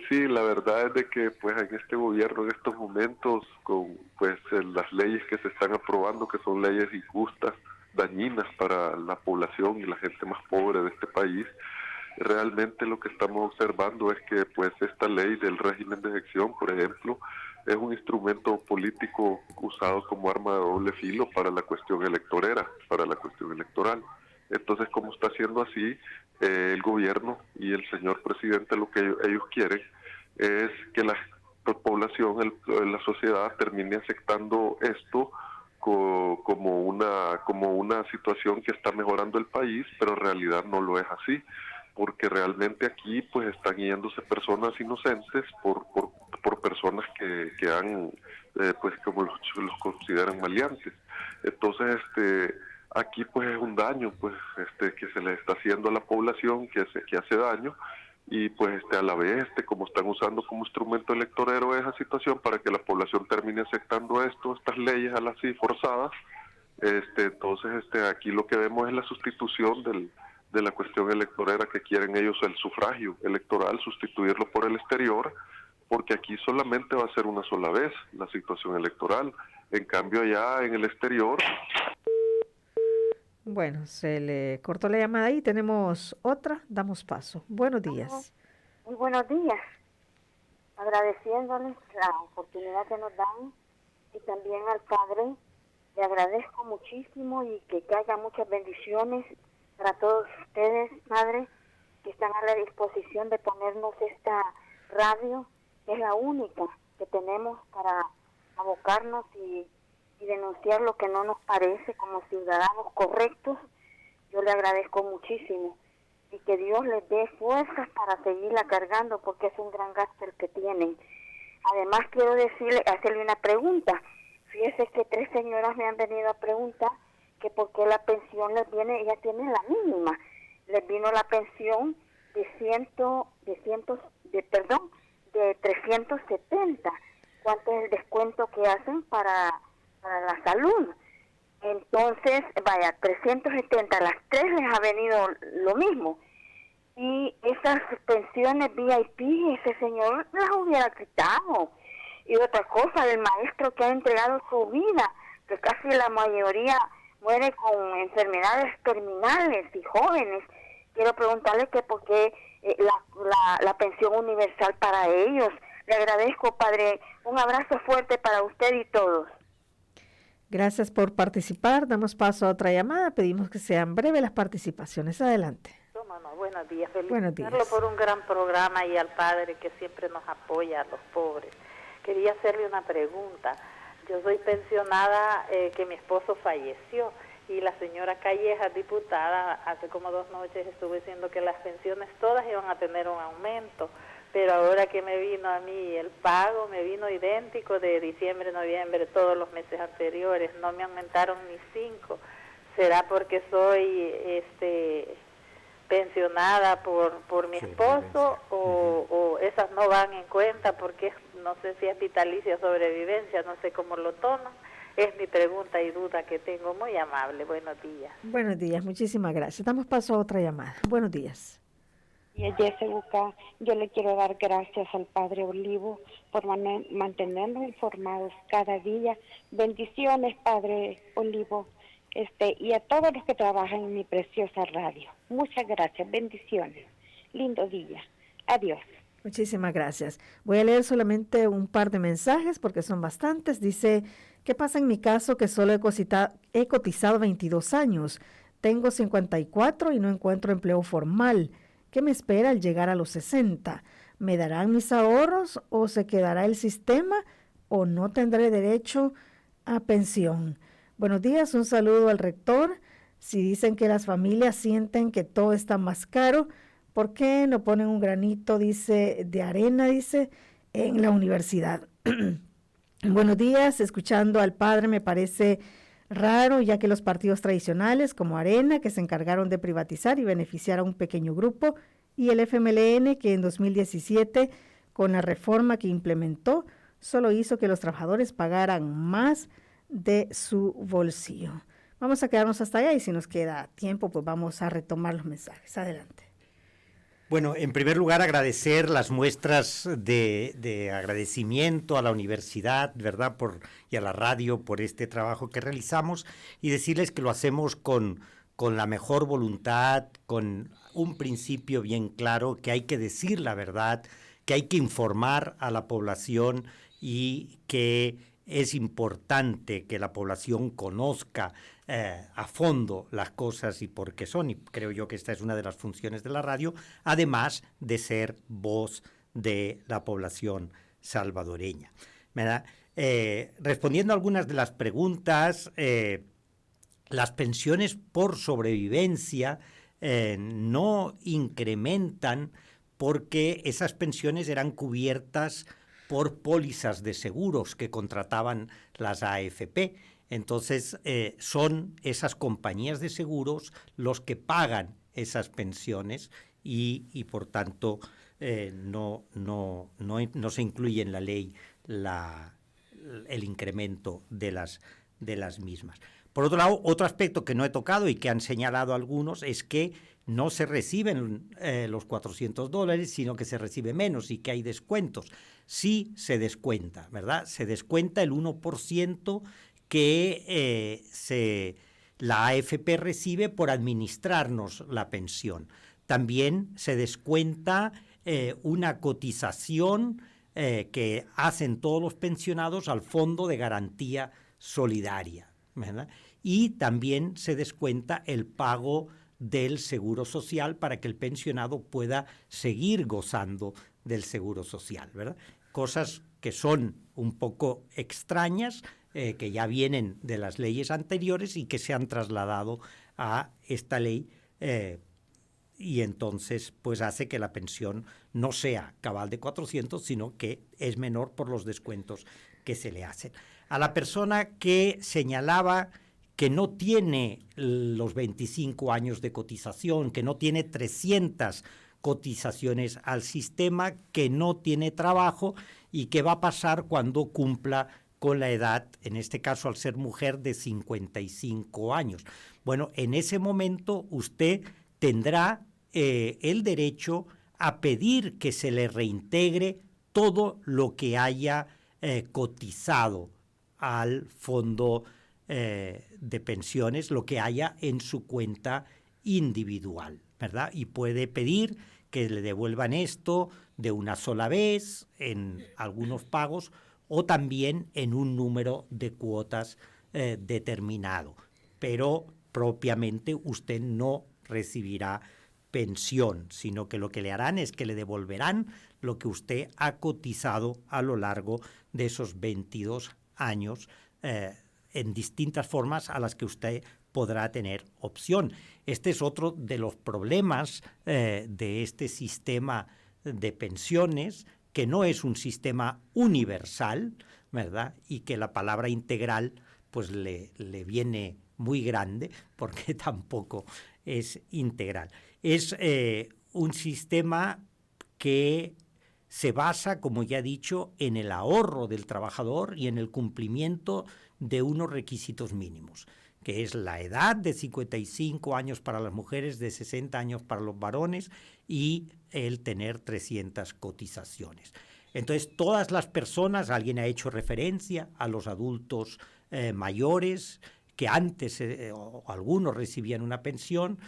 Sí, la verdad es de que pues en este gobierno, en estos momentos, con pues las leyes que se están aprobando, que son leyes injustas, dañinas para la población y la gente más pobre de este país, realmente lo que estamos observando es que pues esta ley del régimen de elección, por ejemplo, es un instrumento político usado como arma de doble filo para la cuestión electoral. Entonces, como está haciendo así, el gobierno y el señor presidente, lo que ellos quieren es que la población, la sociedad termine aceptando esto como una situación que está mejorando el país, pero en realidad no lo es así, porque realmente aquí pues están yéndose personas inocentes por personas que han pues como los consideran maleantes. Entonces aquí pues es un daño pues que se le está haciendo a la población, que hace daño, y pues a la vez como están usando como instrumento electorero esa situación para que la población termine aceptando estas leyes así forzadas. Entonces aquí lo que vemos es la sustitución de la cuestión electorera, que quieren ellos el sufragio electoral, sustituirlo por el exterior, porque aquí solamente va a ser una sola vez la situación electoral. En cambio allá en el exterior... Bueno, se le cortó la llamada y tenemos otra, damos paso. Buenos días. Muy buenos días. Agradeciéndoles la oportunidad que nos dan, y también al Padre le agradezco muchísimo, y que haya muchas bendiciones para todos ustedes, Madre, que están a la disposición de ponernos esta radio, que es la única que tenemos para abocarnos y denunciar lo que no nos parece como ciudadanos correctos. Yo le agradezco muchísimo, y que Dios les dé fuerzas para seguirla cargando, porque es un gran gasto el que tienen. Además quiero hacerle una pregunta. Fíjese que 3 señoras me han venido a preguntar que por qué la pensión les viene, ya tienen la mínima, les vino la pensión de 370. ¿Cuánto es el descuento que hacen para la salud? Entonces, 370, las 3 les ha venido lo mismo. Y esas pensiones VIP, ese señor las hubiera quitado. Y otra cosa, el maestro que ha entregado su vida, que casi la mayoría muere con enfermedades terminales y jóvenes. Quiero preguntarle que por qué la pensión universal para ellos. Le agradezco, Padre. Un abrazo fuerte para usted y todos. Gracias por participar. Damos paso a otra llamada. Pedimos que sean breves las participaciones. Adelante. Buenos días. Buenos días. Felicitarlo por un gran programa, y al Padre que siempre nos apoya a los pobres. Quería hacerle una pregunta. Yo soy pensionada, que mi esposo falleció, y la señora Calleja, diputada, hace como 2 noches estuvo diciendo que las pensiones todas iban a tener un aumento, pero ahora que me vino a mí el pago, me vino idéntico de diciembre, noviembre, todos los meses anteriores, no me aumentaron ni 5. ¿Será porque soy pensionada por mi esposo, o esas no van en cuenta porque no sé si es vitalicia o sobrevivencia, no sé cómo lo toman? Es mi pregunta y duda que tengo. Muy amable. Buenos días. Buenos días, muchísimas gracias. Damos paso a otra llamada. Buenos días. Y JSUCA, yo le quiero dar gracias al Padre Olivo por mantenernos informados cada día. Bendiciones, Padre Olivo, y a todos los que trabajan en mi preciosa radio. Muchas gracias, bendiciones. Lindo día. Adiós. Muchísimas gracias. Voy a leer solamente un par de mensajes porque son bastantes. Dice, ¿qué pasa en mi caso que solo he cotizado 22 años? Tengo 54 y no encuentro empleo formal. ¿Qué me espera al llegar a los 60? ¿Me darán mis ahorros o se quedará el sistema o no tendré derecho a pensión? Buenos días, un saludo al rector. Si dicen que las familias sienten que todo está más caro, ¿por qué no ponen un granito, de arena, en la universidad? Buenos días, escuchando al padre me parece Raro, ya que los partidos tradicionales como Arena, que se encargaron de privatizar y beneficiar a un pequeño grupo, y el FMLN, que en 2017, con la reforma que implementó, solo hizo que los trabajadores pagaran más de su bolsillo. Vamos a quedarnos hasta allá y si nos queda tiempo, pues vamos a retomar los mensajes. Adelante. Bueno, en primer lugar, agradecer las muestras de agradecimiento a la universidad, ¿verdad?, y a la radio por este trabajo que realizamos, y decirles que lo hacemos con la mejor voluntad, con un principio bien claro, que hay que decir la verdad, que hay que informar a la población y que es importante que la población conozca a fondo las cosas y por qué son, y creo yo que esta es una de las funciones de la radio, además de ser voz de la población salvadoreña, ¿verdad? Respondiendo a algunas de las preguntas, las pensiones por sobrevivencia no incrementan porque esas pensiones eran cubiertas por pólizas de seguros que contrataban las AFP. Entonces, son esas compañías de seguros los que pagan esas pensiones y por tanto, no se incluye en la ley el incremento de las mismas. Por otro lado, otro aspecto que no he tocado y que han señalado algunos es que no se reciben los $400, sino que se recibe menos y que hay descuentos. Sí se descuenta, ¿verdad? Se descuenta el 1% que la AFP recibe por administrarnos la pensión. También se descuenta una cotización que hacen todos los pensionados al Fondo de Garantía Solidaria, ¿verdad? Y también se descuenta el pago del seguro social para que el pensionado pueda seguir gozando del seguro social, ¿verdad? Cosas que son un poco extrañas, que ya vienen de las leyes anteriores y que se han trasladado a esta ley, y entonces pues hace que la pensión no sea cabal de 400, sino que es menor por los descuentos que se le hacen. A la persona que señalaba que no tiene los 25 años de cotización, que no tiene 300 cotizaciones al sistema, que no tiene trabajo y que va a pasar cuando cumpla con la edad, en este caso al ser mujer, de 55 años. Bueno, en ese momento usted tendrá el derecho a pedir que se le reintegre todo lo que haya cotizado al fondo de pensiones, lo que haya en su cuenta individual, ¿verdad? Y puede pedir que le devuelvan esto de una sola vez en algunos pagos o también en un número de cuotas determinado. Pero propiamente usted no recibirá pensión, sino que lo que le harán es que le devolverán lo que usted ha cotizado a lo largo de esos 22 años en distintas formas a las que usted podrá tener opción. Este es otro de los problemas de este sistema de pensiones, que no es un sistema universal, ¿verdad? Y que la palabra integral pues le viene muy grande porque tampoco es integral. Es un sistema que se basa, como ya he dicho, en el ahorro del trabajador y en el cumplimiento de unos requisitos mínimos, que es la edad de 55 años para las mujeres, de 60 años para los varones y el tener 300 cotizaciones. Entonces, todas las personas, alguien ha hecho referencia a los adultos mayores, que antes o algunos recibían una pensión,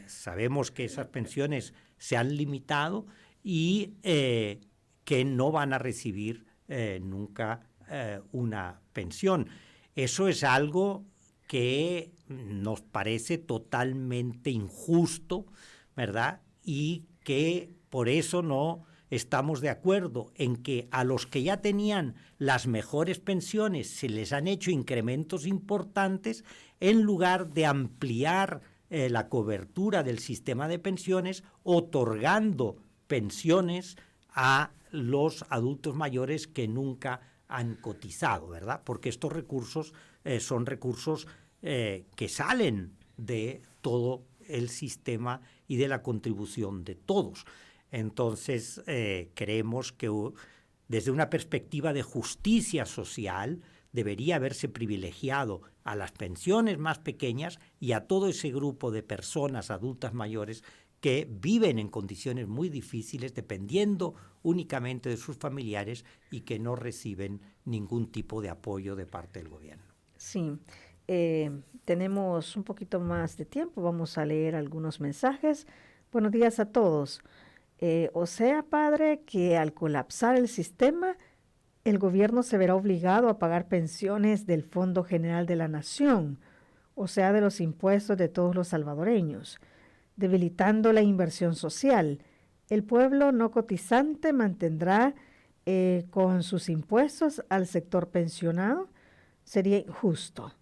sabemos que esas pensiones se han limitado y que no van a recibir nunca una pensión. Eso es algo que nos parece totalmente injusto, ¿verdad? Y que por eso no estamos de acuerdo en que a los que ya tenían las mejores pensiones se les han hecho incrementos importantes en lugar de ampliar la cobertura del sistema de pensiones, otorgando pensiones a los adultos mayores que nunca han cotizado, ¿verdad? Porque estos recursos son recursos que salen de todo el sistema y de la contribución de todos. Entonces, creemos que desde una perspectiva de justicia social debería haberse privilegiado a las pensiones más pequeñas y a todo ese grupo de personas adultas mayores que viven en condiciones muy difíciles, dependiendo únicamente de sus familiares y que no reciben ningún tipo de apoyo de parte del gobierno. Sí, tenemos un poquito más de tiempo, vamos a leer algunos mensajes. Buenos días a todos. O sea, padre, que al colapsar el sistema, el gobierno se verá obligado a pagar pensiones del Fondo General de la Nación, o sea, de los impuestos de todos los salvadoreños, debilitando la inversión social. El pueblo no cotizante mantendrá con sus impuestos al sector pensionado. Sería injusto.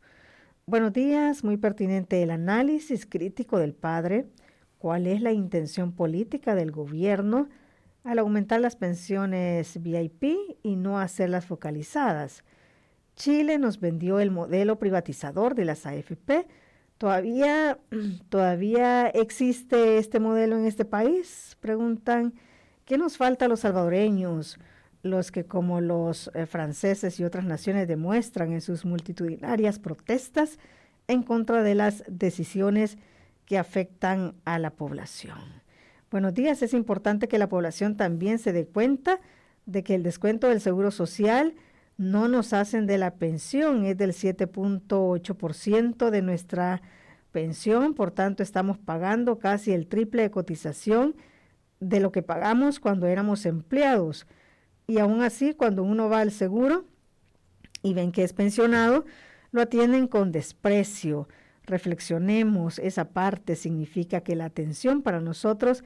Buenos días, muy pertinente el análisis crítico del padre. ¿Cuál es la intención política del gobierno al aumentar las pensiones VIP y no hacerlas focalizadas? Chile nos vendió el modelo privatizador de las AFP. ¿Todavía existe este modelo en este país? Preguntan. ¿Qué nos falta a los salvadoreños, los que como los franceses y otras naciones demuestran en sus multitudinarias protestas en contra de las decisiones que afectan a la población? Buenos días, es importante que la población también se dé cuenta de que el descuento del Seguro Social no nos hacen de la pensión, es del 7.8% de nuestra pensión, por tanto estamos pagando casi el triple de cotización de lo que pagamos cuando éramos empleados. Y aún así, cuando uno va al seguro y ven que es pensionado, lo atienden con desprecio. Reflexionemos, esa parte significa que la atención para nosotros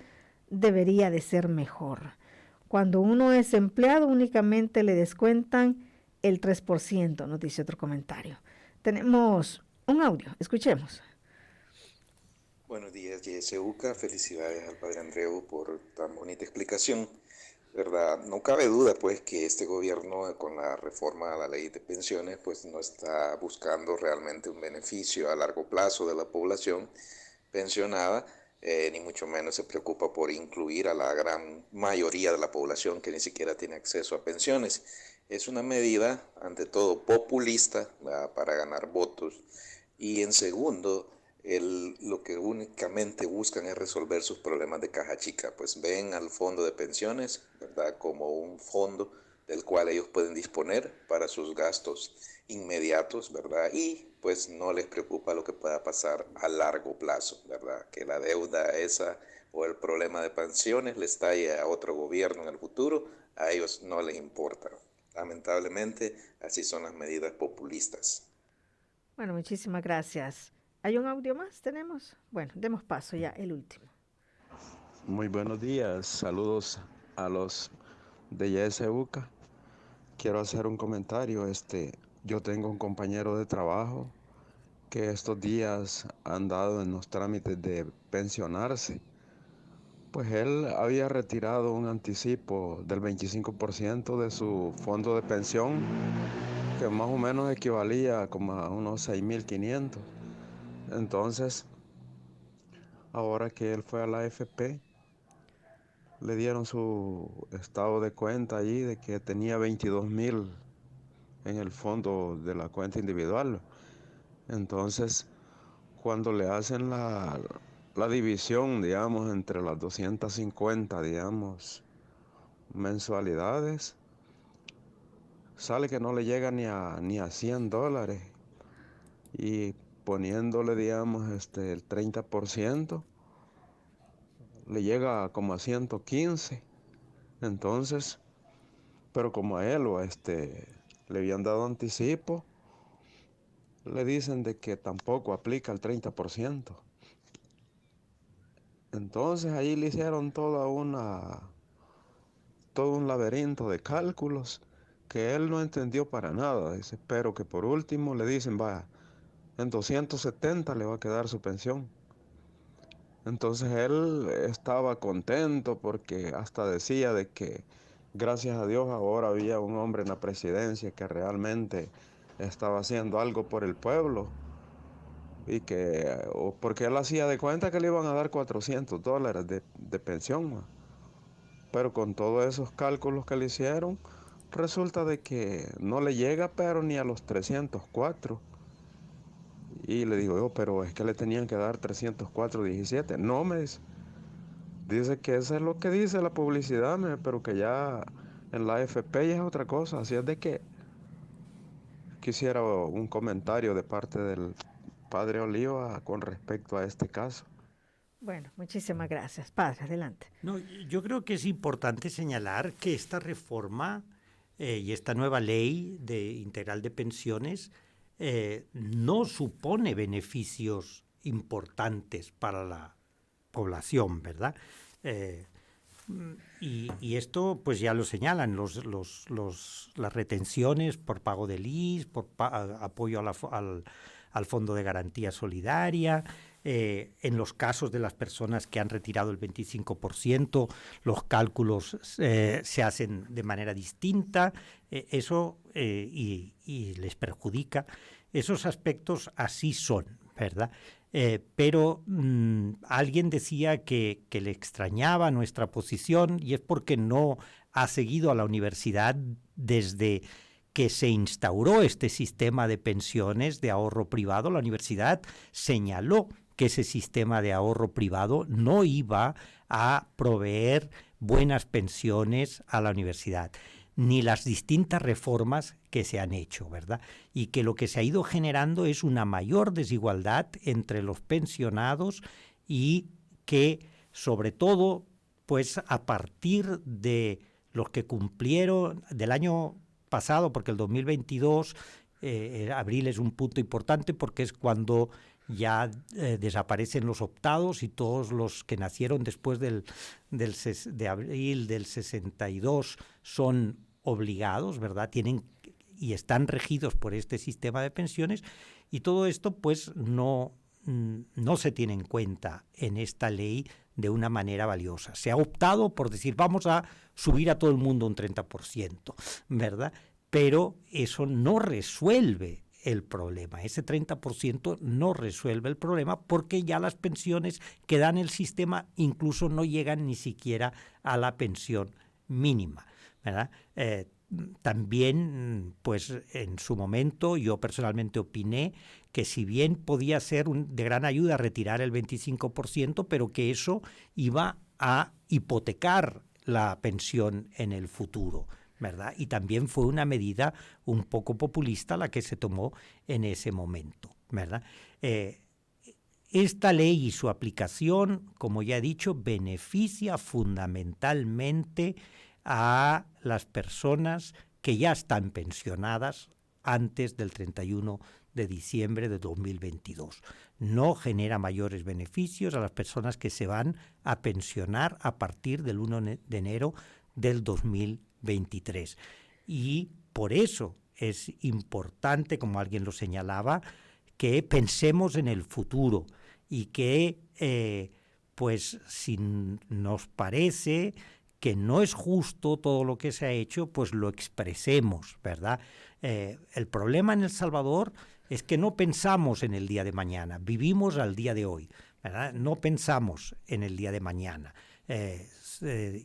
debería de ser mejor. Cuando uno es empleado, únicamente le descuentan el 3%, nos dice otro comentario. Tenemos un audio, escuchemos. Buenos días, YSUCA. Felicidades al padre Andreu por tan bonita explicación. ¿Verdad? No cabe duda, pues, que este gobierno, con la reforma a la ley de pensiones, pues, no está buscando realmente un beneficio a largo plazo de la población pensionada, ni mucho menos se preocupa por incluir a la gran mayoría de la población que ni siquiera tiene acceso a pensiones. Es una medida, ante todo, populista, ¿verdad?, para ganar votos. Y en segundo, lo que únicamente buscan es resolver sus problemas de caja chica, pues ven al fondo de pensiones, ¿verdad?, como un fondo del cual ellos pueden disponer para sus gastos inmediatos, ¿verdad? Y pues no les preocupa lo que pueda pasar a largo plazo, ¿verdad? Que la deuda esa o el problema de pensiones les talle a otro gobierno en el futuro, a ellos no les importa. Lamentablemente, así son las medidas populistas. Bueno, muchísimas gracias. ¿Hay un audio más? ¿Tenemos? Bueno, demos paso ya, el último. Muy buenos días, saludos a los de YSUCA. Quiero hacer un comentario. Yo tengo un compañero de trabajo que estos días ha andado en los trámites de pensionarse. Pues él había retirado un anticipo del 25% de su fondo de pensión, que más o menos equivalía como a unos 6.500. Entonces, ahora que él fue a la AFP, le dieron su estado de cuenta allí de que tenía 22.000 en el fondo de la cuenta individual. Entonces, cuando le hacen la división, digamos, entre las 250, digamos, mensualidades, sale que no le llega ni a $100. Y poniéndole, digamos, el 30%, le llega como a 115. Entonces, pero como a él le habían dado anticipo, le dicen de que tampoco aplica el 30%. Entonces ahí le hicieron todo un laberinto de cálculos que él no entendió para nada. Dice, pero que por último le dicen, vaya, en 270 le va a quedar su pensión. Entonces él estaba contento porque hasta decía de que gracias a Dios ahora había un hombre en la presidencia que realmente estaba haciendo algo por el pueblo y porque él hacía de cuenta que le iban a dar $400 de pensión, pero con todos esos cálculos que le hicieron, resulta de que no le llega pero ni a los 304. Y le digo yo, pero es que le tenían que dar 304.17. No, me dice que eso es lo que dice la publicidad, pero que ya en la AFP ya es otra cosa. Así es de que quisiera un comentario de parte del padre Oliva con respecto a este caso. Bueno, muchísimas gracias. Padre, adelante. No, yo creo que es importante señalar que esta reforma y esta nueva ley integral de pensiones no supone beneficios importantes para la población, ¿verdad? Y esto pues ya lo señalan las retenciones por pago del IS, por apoyo al Fondo de Garantía Solidaria. En los casos de las personas que han retirado el 25%, los cálculos se hacen de manera distinta, y les perjudica. Esos aspectos así son, ¿verdad? Pero alguien decía que le extrañaba nuestra posición, y es porque no ha seguido a la universidad desde que se instauró este sistema de pensiones de ahorro privado. La universidad señaló que ese sistema de ahorro privado no iba a proveer buenas pensiones a la universidad, ni las distintas reformas que se han hecho, ¿verdad? Y que lo que se ha ido generando es una mayor desigualdad entre los pensionados y que, sobre todo, pues a partir de los que cumplieron del año pasado, porque el 2022, abril es un punto importante porque es cuando ya desaparecen los optados y todos los que nacieron después de abril del 62 son obligados, ¿verdad? Tienen y están regidos por este sistema de pensiones, y todo esto pues no se tiene en cuenta en esta ley de una manera valiosa. Se ha optado por decir vamos a subir a todo el mundo un 30%, ¿verdad? Pero eso no resuelve el problema. Ese 30% no resuelve el problema porque ya las pensiones que dan el sistema incluso no llegan ni siquiera a la pensión mínima, ¿verdad? También, pues en su momento yo personalmente opiné que si bien podía ser de gran ayuda retirar el 25%, pero que eso iba a hipotecar la pensión en el futuro, ¿verdad? Y también fue una medida un poco populista la que se tomó en ese momento, ¿verdad? Esta ley y su aplicación, como ya he dicho, beneficia fundamentalmente a las personas que ya están pensionadas antes del 31 de diciembre de 2022. No genera mayores beneficios a las personas que se van a pensionar a partir del 1 de enero del 2023. Y por eso es importante, como alguien lo señalaba, que pensemos en el futuro y que, pues, si nos parece que no es justo todo lo que se ha hecho, pues lo expresemos, ¿verdad? El problema en El Salvador es que no pensamos en el día de mañana, vivimos al día de hoy, ¿verdad? No pensamos en el día de mañana.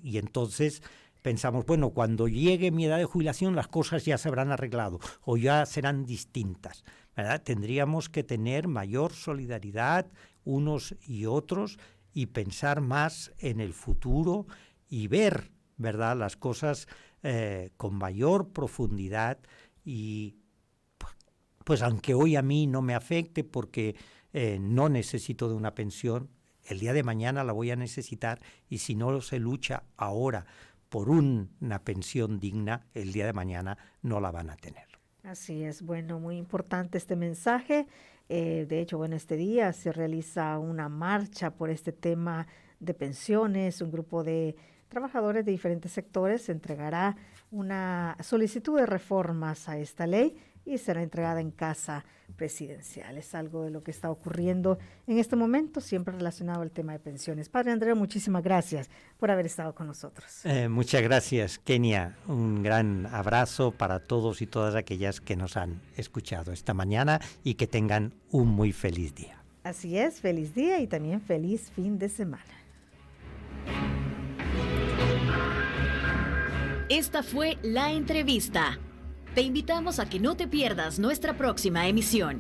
Y entonces pensamos, bueno, cuando llegue mi edad de jubilación las cosas ya se habrán arreglado o ya serán distintas, ¿verdad? Tendríamos que tener mayor solidaridad unos y otros y pensar más en el futuro y ver, ¿verdad?, las cosas con mayor profundidad y pues aunque hoy a mí no me afecte porque no necesito de una pensión, el día de mañana la voy a necesitar y si no se lucha ahora por una pensión digna, el día de mañana no la van a tener. Así es, bueno, muy importante este mensaje. De hecho, bueno, este día se realiza una marcha por este tema de pensiones. Un grupo de trabajadores de diferentes sectores entregará una solicitud de reformas a esta ley y será entregada en casa presidencial. Es algo de lo que está ocurriendo en este momento, siempre relacionado al tema de pensiones. Padre Andreu, muchísimas gracias por haber estado con nosotros. Muchas gracias, Kenia. Un gran abrazo para todos y todas aquellas que nos han escuchado esta mañana y que tengan un muy feliz día. Así es, feliz día y también feliz fin de semana. Esta fue La Entrevista. Te invitamos a que no te pierdas nuestra próxima emisión.